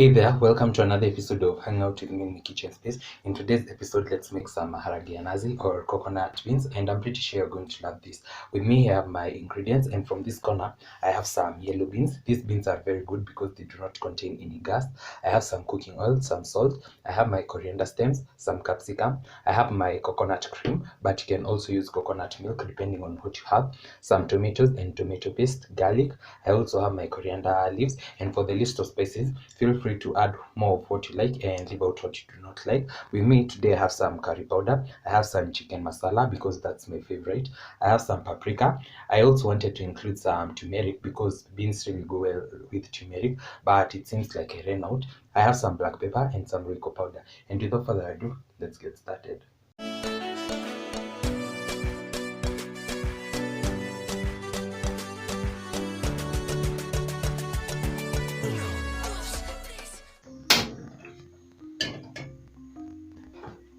Hey there, welcome to another episode of Hang Out with me in the kitchen space. In today's episode, let's make some maharagwe or coconut beans, and I'm pretty sure you're going to love this. With me, I have my ingredients, and from this corner, I have some yellow beans. These beans are very good because they do not contain any gas. I have some cooking oil, some salt. I have my coriander stems, some capsicum. I have my coconut cream, but you can also use coconut milk depending on what you have. Some tomatoes and tomato paste, garlic. I also have my coriander leaves, and for the list of spices, feel free to add more of what you like and leave out what you do not like. With me today, I have some curry powder. I have some chicken masala because that's my favorite. I have some paprika. I also wanted to include some turmeric because beans really go well with turmeric, but it seems like I ran out. I have some black pepper and some Royco powder. And without further ado, let's get started.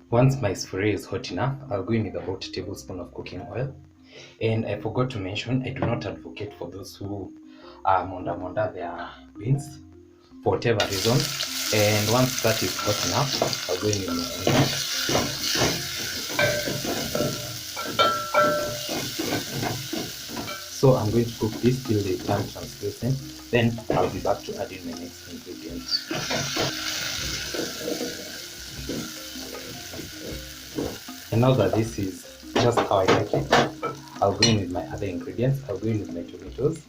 Once my spray is hot enough, I'll go in with about a tablespoon of cooking oil. And I forgot to mention, I do not advocate for those who monda their beans for whatever reason. And once that is hot enough, I'll go in with my onion. So I'm going to cook this till they turn translucent. Then I'll be back to add in my next ingredients. And now that this is just how I like it, I'll go in with my other ingredients. I'll go in with my tomatoes,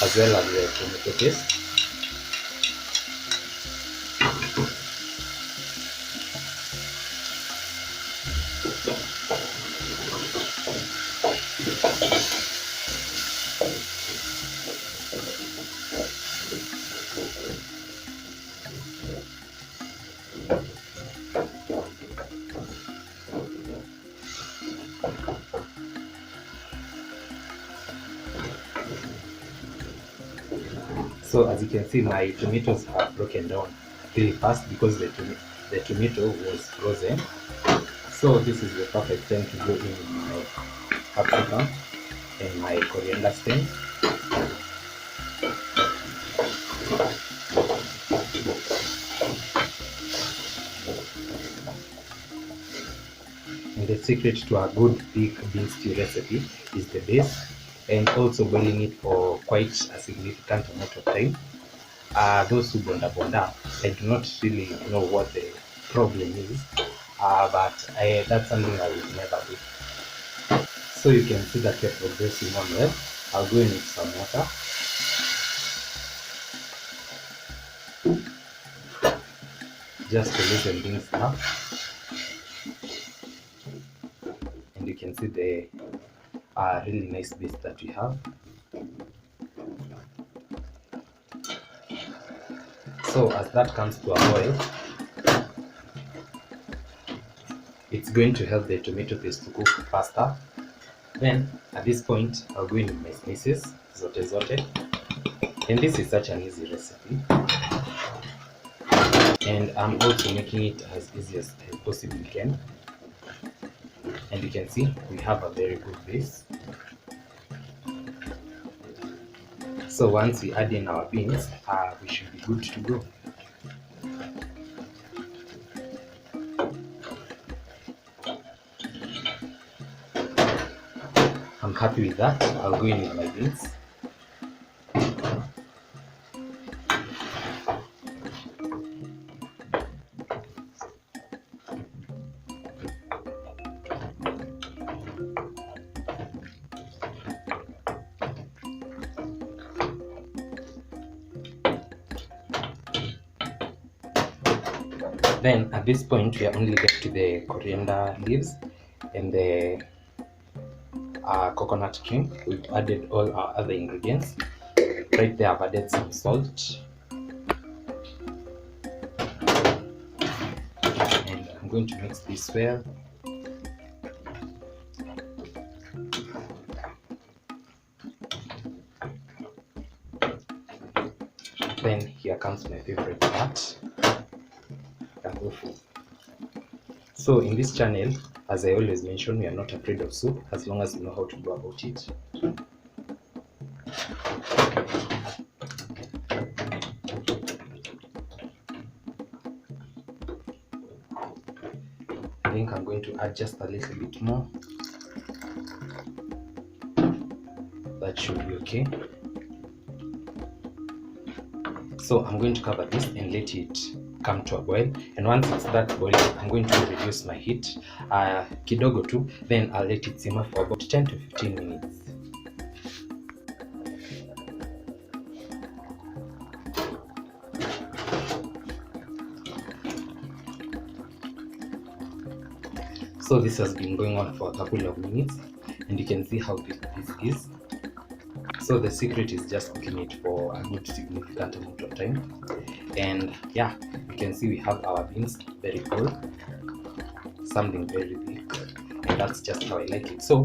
as well as the tomato paste. So as you can see, my tomatoes have broken down really fast because the tomato was frozen. So this is the perfect time to go in with my paprika and my coriander stems. And the secret to a good thick bean stew recipe is the base, and also boiling it for quite a significant amount of time. Those who bonda, I do not really know what the problem is, but that's something I will never do. So you can see that we're progressing on well. I'll go in with some water. Just to loosen things up. And you can see the really nice base that we have. So as that comes to a boil, it's going to help the tomato paste to cook faster. Then at this point, I'll go in with my spices, zote. And this is such an easy recipe. And I'm also making it as easy as I possibly can. And you can see we have a very good base. So once we add in our beans, we should be good to go. I'm happy with that. I'll go in with my beans. Then at this point, we are only left to the coriander leaves and the coconut cream. We've added all our other ingredients. Right there, I've added some salt. And I'm going to mix this well. Then here comes my favorite part. So in this channel, as I always mention, we are not afraid of soup as long as you know how to go about it. think I'm going to add just a little bit more. That should be okay. So I'm going to cover this and let it come to a boil, and once it starts boiling, I'm going to reduce my heat kidogo tu, then I'll let it simmer for about 10 to 15 minutes. So this has been going on for a couple of minutes, and you can see how this is. So the secret is just cooking it for a good significant amount of time. And yeah, you can see we have our beans very full, something very big, and that's just how I like it. So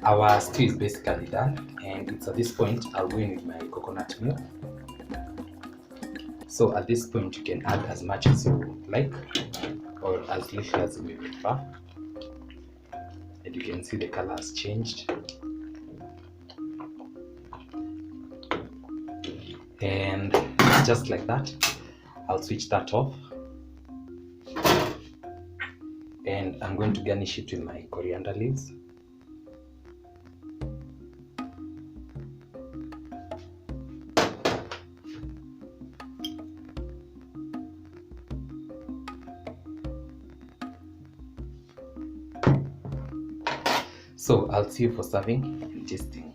our stew is basically done, and it's at this point I'll go in with my coconut milk. So at this point you can add as much as you like, or as little as you prefer. And you can see the color has changed. And just like that, I'll switch that off, and I'm going to garnish it with my coriander leaves. So I'll see you for serving and tasting.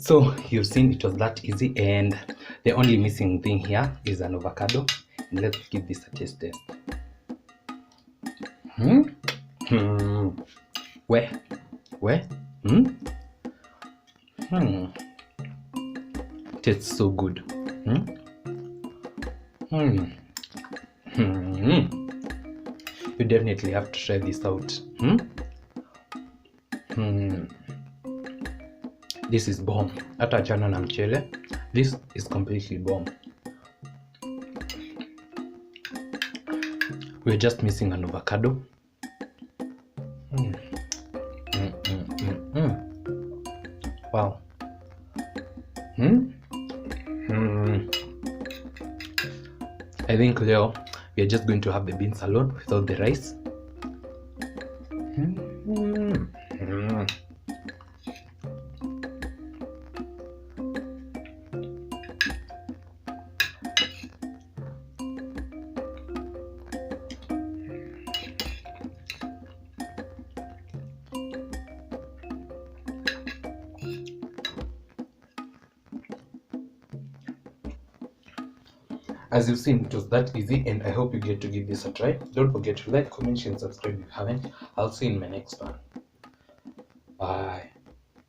So you've seen it was that easy, and the only missing thing here is an avocado. And let's give this a taste test. Where? Tastes so good. You definitely have to try this out. This is bomb. Hata jana na mchele, this is completely bomb. We're just missing an avocado. Wow. I think Leo, we are just going to have the beans alone without the rice. As you've seen, it was that easy, and I hope you get to give this a try. Don't forget to like, comment, share, and subscribe if you haven't. I'll see you in my next one. Bye.